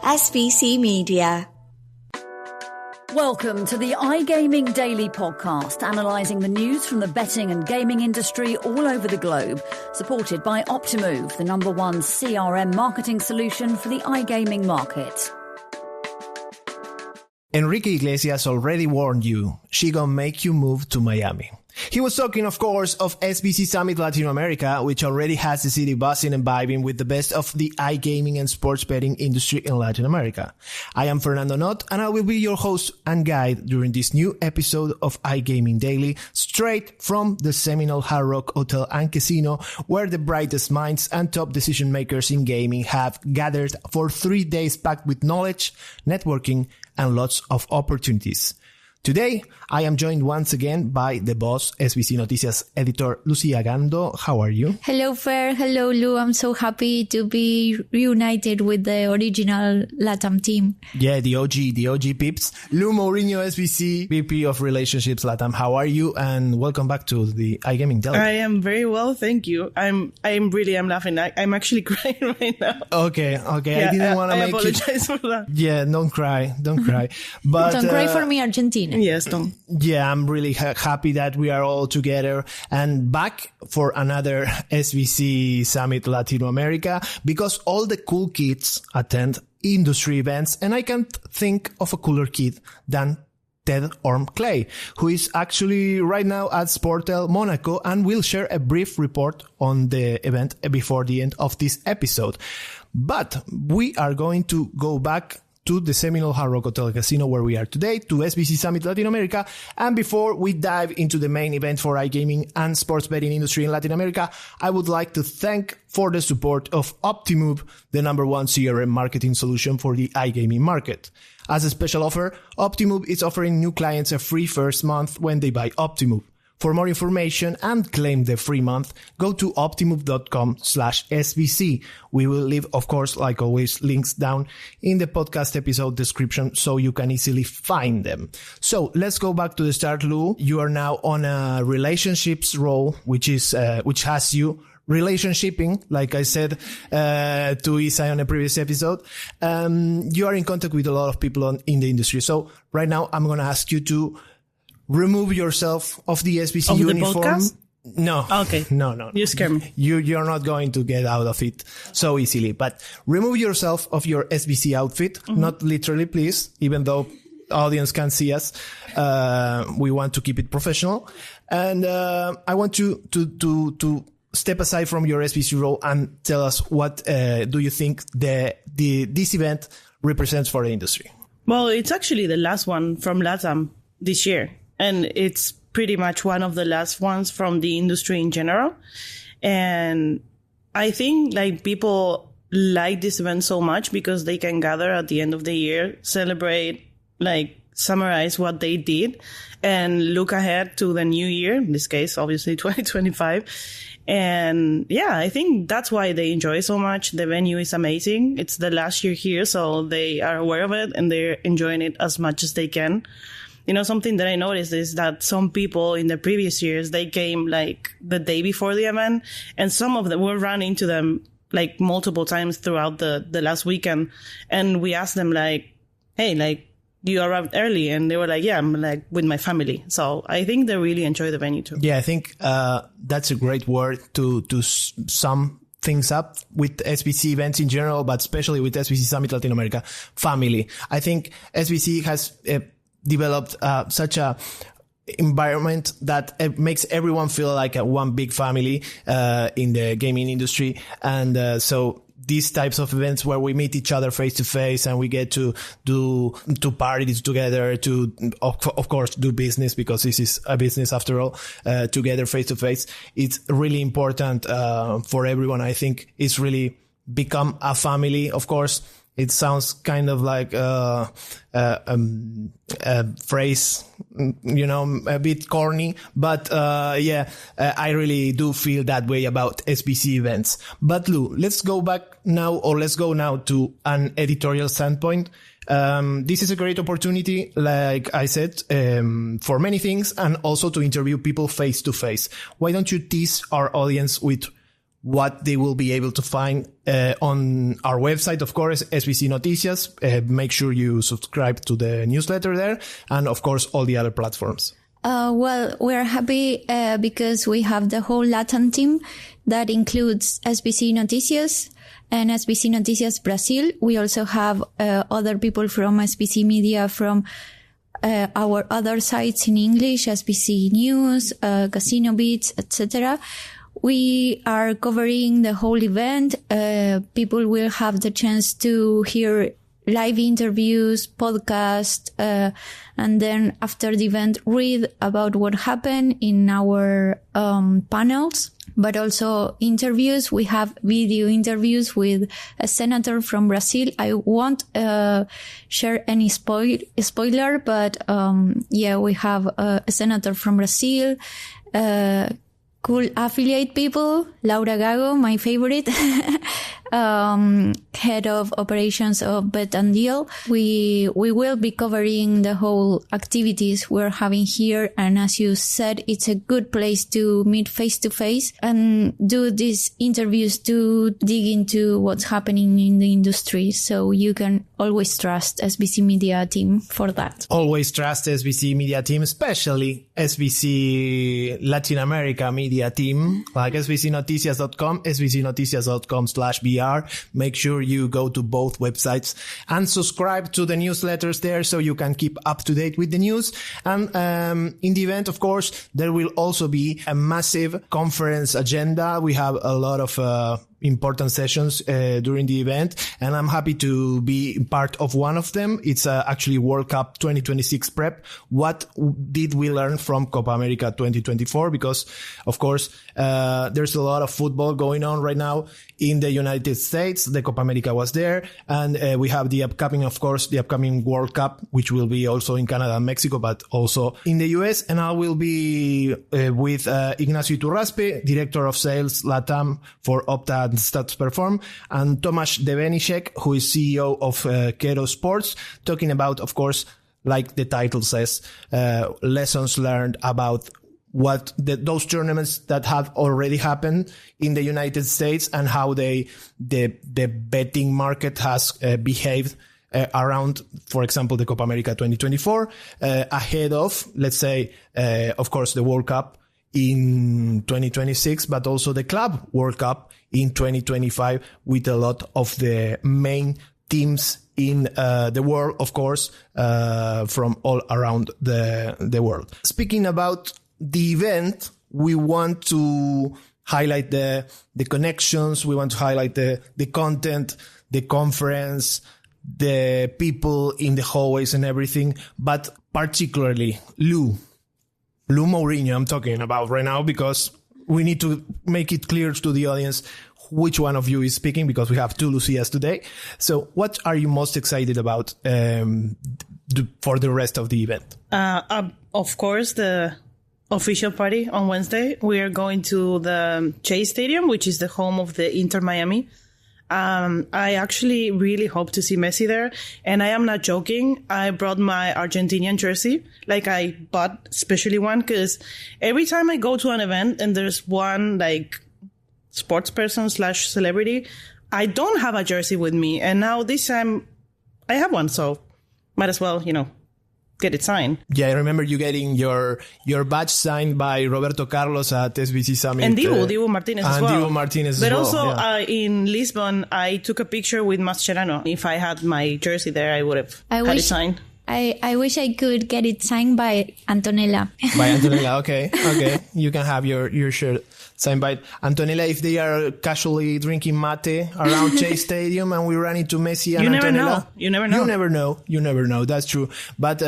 SBC Media. Welcome to the iGaming Daily Podcast, analysing the news from the betting and gaming industry all over the globe, supported by Optimove, the #1 CRM marketing solution for the iGaming market. Enrique Iglesias already warned you, she gonna make you move to Miami. He was talking, of course, of SBC Summit Latinoamérica, which already has the city buzzing and vibing with the best of the iGaming and sports betting industry in Latin America. I am Fernando Noodt, and I will be your host and guide during this new episode of iGaming Daily, straight from the seminal Hard Rock Hotel and Casino, where the brightest minds and top decision makers in gaming have gathered for 3 days packed with knowledge, networking, and lots of opportunities. Today, I am joined once again by the boss, SBC Noticias editor, Lucía Gando. How are you? Hello, Fer. Hello, Lu. I'm so happy to be reunited with the original LatAm team. Yeah, the OG peeps. Lucía Mouriño, SBC VP of Relationships LatAm. How are you? And welcome back to the iGaming Daily. I am very well, thank you. I'm laughing. I'm actually crying right now. Okay. Yeah, I didn't want to make you... I apologize for that. Yeah, don't cry. But don't cry for me, Argentina. Yes, don't. Yeah, I'm really happy that we are all together and back for another SBC Summit Latinoamérica, because all the cool kids attend industry events, and I can't think of a cooler kid than Ted Orme-Claye, who is actually right now at Sportel Monaco and will share a brief report on the event before the end of this episode. But we are going to go back to the seminal Hard Rock Hotel Casino where we are today, to SBC Summit Latinoamérica. And before we dive into the main event for iGaming and sports betting industry in Latin America, I would like to thank for the support of Optimove, the #1 CRM marketing solution for the iGaming market. As a special offer, Optimove is offering new clients a free first month when they buy Optimove. For more information and claim the free month, go to optimove.com/SBC. We will leave, of course, like always, links down in the podcast episode description so you can easily find them. So let's go back to the start, Lou. You are now on a relationships role, which has you relationshiping, like I said to Isai on a previous episode. You are in contact with a lot of people in the industry. So right now, I'm going to ask you to remove yourself of the SBC uniform. The podcast? No. Okay. No. You scare me. You're not going to get out of it so easily. But remove yourself of your SBC outfit. Mm-hmm. Not literally, please, even though audience can see us. We want to keep it professional. And I want you to step aside from your SBC role and tell us what do you think this event represents for the industry? Well, it's actually the last one from LatAm this year. And it's pretty much one of the last ones from the industry in general. And I think people like this event so much because they can gather at the end of the year, celebrate, summarize what they did and look ahead to the new year, in this case, obviously 2025. And yeah, I think that's why they enjoy so much. The venue is amazing. It's the last year here, so they are aware of it and they're enjoying it as much as they can. You know, something that I noticed is that some people in the previous years, they came the day before the event, and some of them will run into them multiple times throughout the last weekend. And we asked them hey, you arrived early? And they were like, yeah, I'm with my family. So I think they really enjoy the venue too. Yeah, I think that's a great word to sum things up with SBC events in general, but especially with SBC Summit Latinoamérica, family. I think SBC has developed such a environment that makes everyone feel like one big family in the gaming industry. And so these types of events where we meet each other face to face and we get to parties together, to of course do business, because this is a business after all, together face to face, it's really important for everyone. I think it's really become a family. Of course, it sounds kind of like a phrase, a bit corny, but I really do feel that way about SBC events. But Lou, let's go now to an editorial standpoint. This is a great opportunity, like I said, for many things, and also to interview people face to face. Why don't you tease our audience with what they will be able to find on our website, of course, SBC Noticias. Make sure you subscribe to the newsletter there, and of course, all the other platforms. Well, we're happy because we have the whole LatAm team that includes SBC Noticias and SBC Noticias Brazil. We also have other people from SBC Media from our other sites in English, SBC News, Casino Beats, etc. We are covering the whole event. People will have the chance to hear live interviews, podcast, and then after the event, read about what happened in our panels, but also interviews. We have video interviews with a senator from Brazil. I won't share any spoiler, but we have a senator from Brazil, cool affiliate people, Laura Gago, my favorite, head of operations of Bet and Deal. We will be covering the whole activities we're having here. And as you said, it's a good place to meet face to face and do these interviews to dig into what's happening in the industry. So you can always trust SBC Media team for that. Always trust SBC Media team, especially SBC Latin America Media team, like sbcnoticias.com, sbcnoticias.com/BR. Make sure you go to both websites and subscribe to the newsletters there so you can keep up to date with the news. And in the event, of course, there will also be a massive conference agenda. We have a lot of important sessions during the event, and I'm happy to be part of one of them. It's actually World Cup 2026 prep. What did we learn from Copa America 2024? Because, of course, there's a lot of football going on right now in the United States. The Copa America was there, and we have the upcoming World Cup, which will be also in Canada and Mexico, but also in the US. And I will be with Ignacio Iturraspe, Director of Sales LatAm for Opta and Stats Perform, and Tomasz Devenishek, who is CEO of Kero Sports, talking about, of course, like the title says, lessons learned about what those tournaments that have already happened in the United States and how the betting market has behaved around, for example, the Copa America 2024, ahead of, let's say, of course, the World Cup in 2026, but also the Club World Cup in 2025 with a lot of the main teams in the world, of course, from all around the world. Speaking about the event, we want to highlight the connections, we want to highlight the content, the conference, the people in the hallways and everything, but particularly Lucía Mouriño I'm talking about right now, because we need to make it clear to the audience which one of you is speaking, because we have two Lucias today. So what are you most excited about for the rest of the event? Of course, the official party on Wednesday. We are going to the Chase Stadium, which is the home of the Inter Miami. I actually really hope to see Messi there. And I am not joking. I brought my Argentinian jersey. Like, I bought especially one because every time I go to an event and there's one like sports person / celebrity, I don't have a jersey with me. And now this time I have one. So might as well, get it signed. Yeah, I remember you getting your badge signed by Roberto Carlos at SBC Summit. And Dibu Martinez as well. And Dibu Martinez but as well. But also in Lisbon, I took a picture with Mascherano. If I had my jersey there, I would have had it signed. I wish I could get it signed by Antonella. By Antonella, okay. You can have your shirt signed by Antonella if they are casually drinking mate around Chase Stadium and we run into Messi and Antonella. You never know. You never know. That's true. But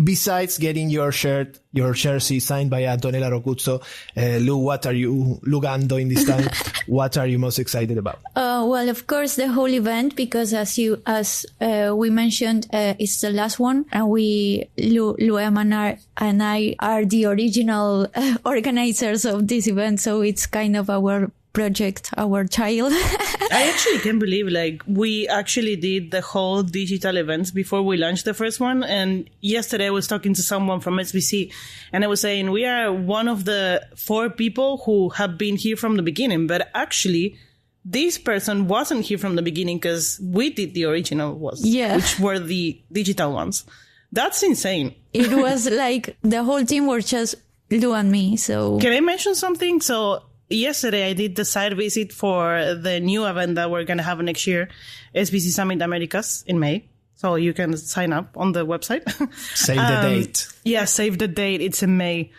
besides getting your jersey signed by Antonella Rocuzzo, Lu Gando in this time, what are you most excited about? Well, of course, the whole event, because as we mentioned, it's the last one, and Lu and I are the original organizers of this event, so it's kind of our project, our child. I actually can't believe, like, we actually did the whole digital events before we launched the first one. And yesterday I was talking to someone from SBC and I was saying we are one of the 4 people who have been here from the beginning. But actually, this person wasn't here from the beginning because we did the original ones, which were the digital ones. That's insane. It was like the whole team were just Lu and me. So can I mention something? So yesterday I did the site visit for the new event that we're going to have next year, SBC Summit Americas in May. So you can sign up on the website. Save the date. Yeah, save the date. It's in May.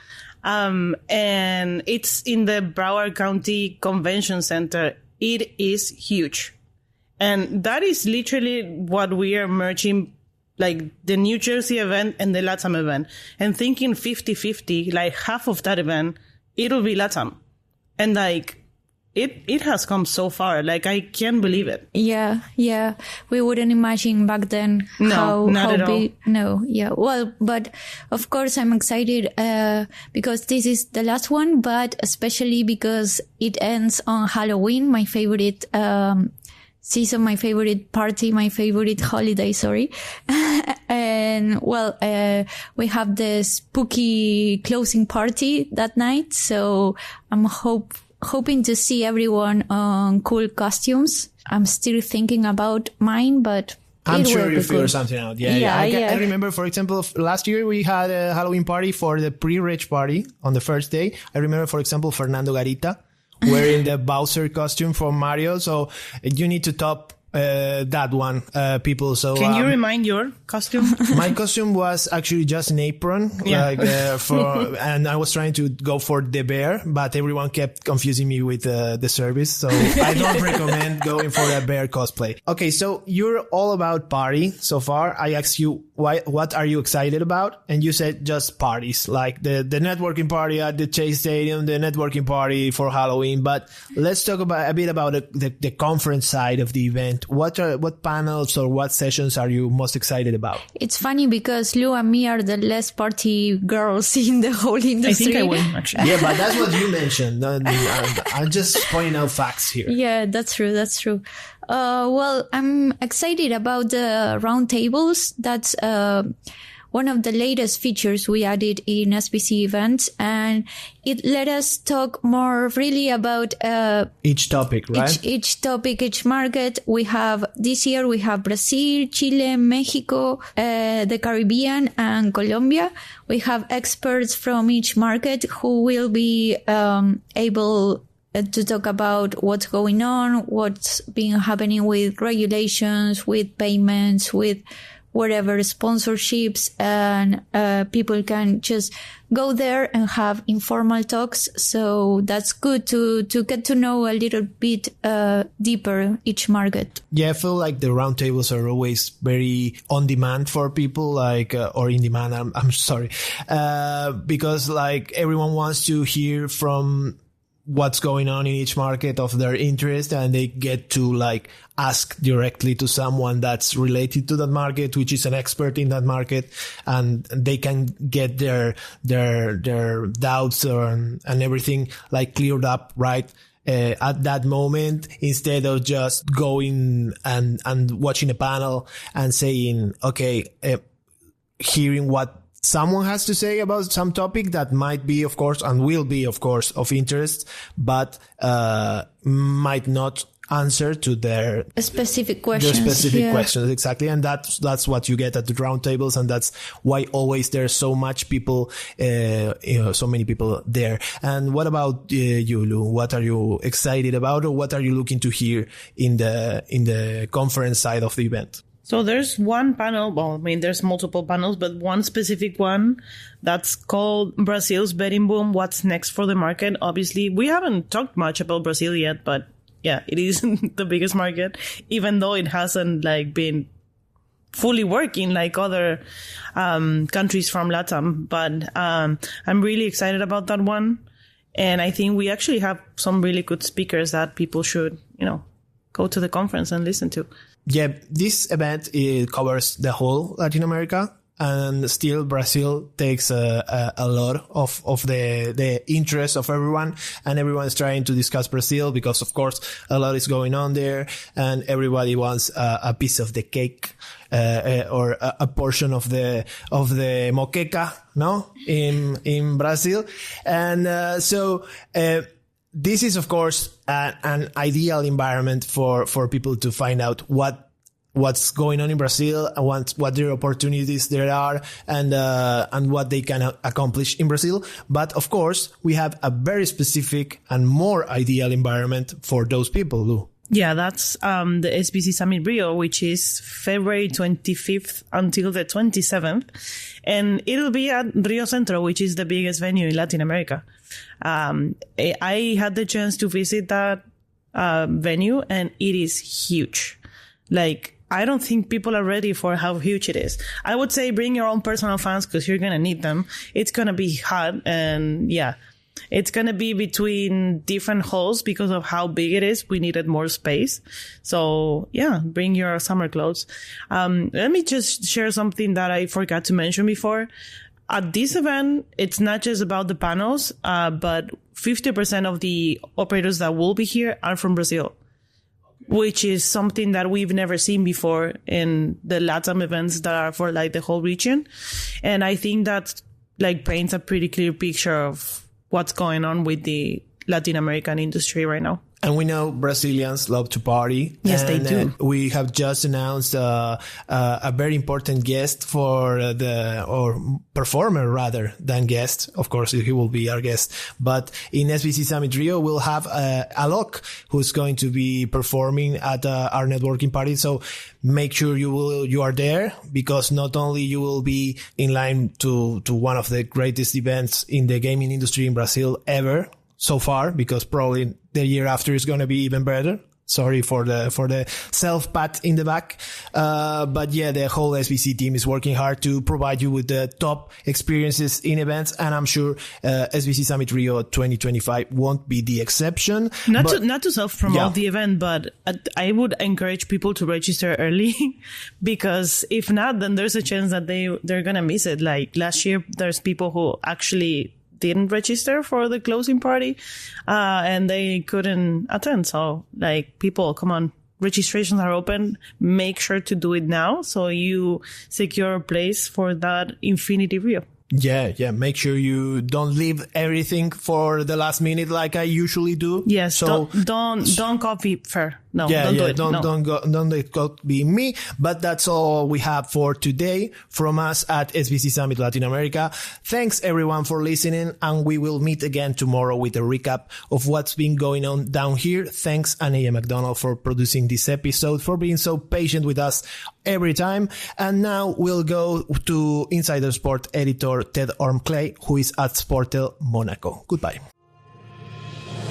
And it's in the Broward County Convention Center. It is huge. And that is literally what we are merging, like the New Jersey event and the LatAm event. And thinking 50-50, like half of that event, it'll be LatAm. And like, it has come so far. Like, I can't believe it. Yeah. We wouldn't imagine back then how big. No, yeah. Well, but of course I'm excited, because this is the last one, but especially because it ends on Halloween, my favorite, season, my favorite party, my favorite holiday, sorry. And well, we have the spooky closing party that night. So I'm hoping to see everyone on cool costumes. I'm still thinking about mine, but I'm sure you'll figure something out. Yeah. I remember, for example, last year we had a Halloween party for the pre-reg party on the first day. I remember, for example, Fernando Garita wearing the Bowser costume from Mario. So you need to top that one, people. So can you remind your costume? My costume was actually just an apron, and I was trying to go for the bear, but everyone kept confusing me with the service. So I don't recommend going for a bear cosplay. Okay, so you're all about party so far. I asked you what are you excited about, and you said just parties, like the networking party at the Chase Stadium, the networking party for Halloween. But let's talk a bit about the conference side of the event. What panels or what sessions are you most excited about? It's funny because Lu and me are the less party girls in the whole industry. I think I win, actually. Yeah, but that's what you mentioned. I'm just pointing out facts here. Yeah, that's true. Well, I'm excited about the roundtables. That's one of the latest features we added in SBC events, and it let us talk more really about each topic, right? Each topic, each market. This year we have Brazil, Chile, Mexico, the Caribbean, and Colombia. We have experts from each market who will be able to talk about what's going on, what's been happening with regulations, with payments, with whatever sponsorships, and people can just go there and have informal talks. So that's good to get to know a little bit deeper each market. Yeah, I feel like the roundtables are always very on demand for people, like or in demand. I'm sorry, because like everyone wants to hear from what's going on in each market of their interest, and they get to like ask directly to someone that's related to that market, which is an expert in that market, and they can get their doubts and everything like cleared up right at that moment, instead of just going and watching a panel and saying, okay, hearing what someone has to say about some topic that might be, of course, and will be, of course, of interest, but might not answer to their specific questions. Questions, exactly. And that's what you get at the roundtables, and that's why always there's so much people, so many people there. And what about you, Lu? What are you excited about, or what are you looking to hear in the conference side of the event? So there's one panel, well, I mean, there's multiple panels, but one specific one that's called Brazil's Betting Boom, What's Next for the Market. Obviously, we haven't talked much about Brazil yet, but yeah, it is the biggest market, even though it hasn't like been fully working like other countries from LatAm. But I'm really excited about that one. And I think we actually have some really good speakers that people should, go to the conference and listen to. Yeah, this event covers the whole Latin America, and still Brazil takes a lot of the interest of everyone, and everyone is trying to discuss Brazil because, of course, a lot is going on there, and everybody wants a piece of the cake, or a portion of the moqueca, no, in Brazil. And so this is, of course, an ideal environment for people to find out what's going on in Brazil, and what their opportunities there are, and what they can accomplish in Brazil. But of course, we have a very specific and more ideal environment for those people, Lou. Yeah, that's the SBC Summit Rio, which is February 25th until the 27th. And it'll be at Rio Centro, which is the biggest venue in Latin America. I had the chance to visit that venue, and it is huge. Like, I don't think people are ready for how huge it is. I would say bring your own personal fans because you're going to need them. It's going to be hot, and yeah, it's going to be between different halls because of how big it is. We needed more space. So yeah, bring your summer clothes. Let me just share something that I forgot to mention before. At this event, it's not just about the panels, but 50% of the operators that will be here are from Brazil, which is something that we've never seen before in the LatAm events that are for like the whole region. And I think that like paints a pretty clear picture of what's going on with the Latin American industry right now. And we know Brazilians love to party. Yes, they do. We have just announced a very important guest or performer rather than guest. Of course, he will be our guest. But in SBC Summit Rio, we'll have Alok, who's going to be performing at our networking party. So make sure you are there, because not only you will be in line to one of the greatest events in the gaming industry in Brazil ever so far, because probably the year after is going to be even better. Sorry for the self pat in the back. But yeah, the whole SBC team is working hard to provide you with the top experiences in events. And I'm sure, SBC Summit Rio 2025 won't be the exception. Not to self-promote the event, but I would encourage people to register early because if not, then there's a chance that they're going to miss it. Like last year, there's people who actually didn't register for the closing party, and they couldn't attend. So like, people, come on, registrations are open. Make sure to do it now so you secure a place for that Infinity Rio. Yeah. Make sure you don't leave everything for the last minute like I usually do. Yes. So don't copy Fer. No, don't do it. Don't copy me. But that's all we have for today from us at SBC Summit Latin America. Thanks everyone for listening, and we will meet again tomorrow with a recap of what's been going on down here. Thanks Anaya McDonald for producing this episode, for being so patient with us every time. And now we'll go to Insider Sport editor Ted Orme-Claye, who is at Sportel Monaco. Goodbye.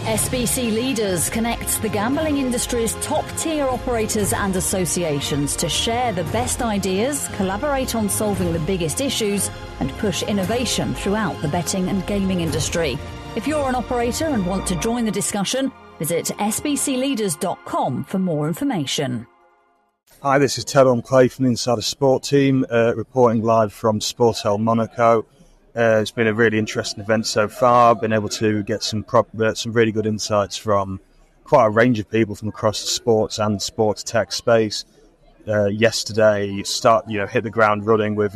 SBC Leaders connects the gambling industry's top-tier operators and associations to share the best ideas, collaborate on solving the biggest issues, and push innovation throughout the betting and gaming industry. If you're an operator and want to join the discussion, visit sbcleaders.com for more information. Hi, this is Ted Orme-Claye from the Insider Sport team, reporting live from Sportel Monaco. It's been a really interesting event so far. Been able to get some really good insights from quite a range of people from across the sports and sports tech space. Yesterday, hit the ground running with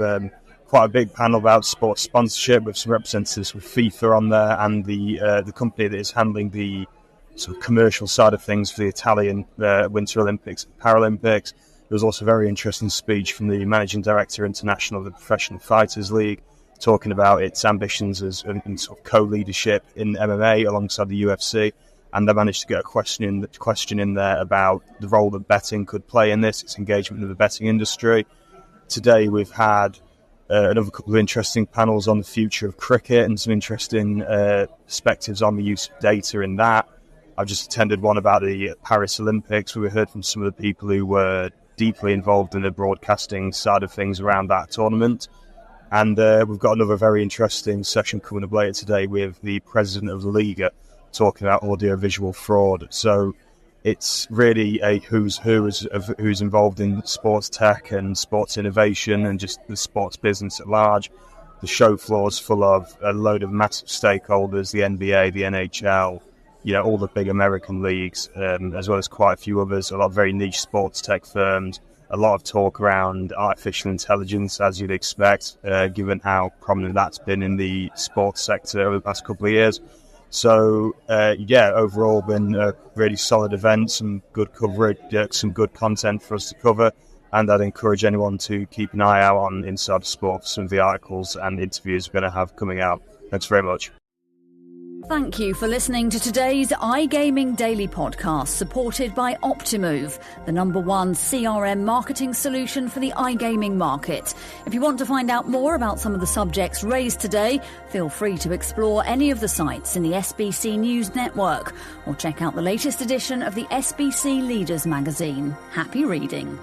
quite a big panel about sports sponsorship with some representatives with FIFA on there and the company that is handling the sort of commercial side of things for the Italian Winter Olympics and Paralympics. There was also a very interesting speech from the Managing Director International of the Professional Fighters League, talking about its ambitions in sort of co-leadership in MMA alongside the UFC, and they managed to get a question in there about the role that betting could play in this, its engagement with the betting industry. Today we've had another couple of interesting panels on the future of cricket and some interesting perspectives on the use of data in that. I've just attended one about the Paris Olympics, where we heard from some of the people who were deeply involved in the broadcasting side of things around that tournament. And we've got another very interesting session coming up later today with the president of La Liga talking about audiovisual fraud. So it's really a who's who of who's involved in sports tech and sports innovation and just the sports business at large. The show floor's full of a load of massive stakeholders, the NBA, the NHL, all the big American leagues, as well as quite a few others, a lot of very niche sports tech firms, a lot of talk around artificial intelligence, as you'd expect, given how prominent that's been in the sports sector over the past couple of years. So, overall been a really solid event, some good coverage, some good content for us to cover. And I'd encourage anyone to keep an eye out on Inside Sport for some of the articles and interviews we're going to have coming out. Thanks very much. Thank you for listening to today's iGaming Daily Podcast, supported by Optimove, the #1 CRM marketing solution for the iGaming market. If you want to find out more about some of the subjects raised today, feel free to explore any of the sites in the SBC News Network or check out the latest edition of the SBC Leaders magazine. Happy reading.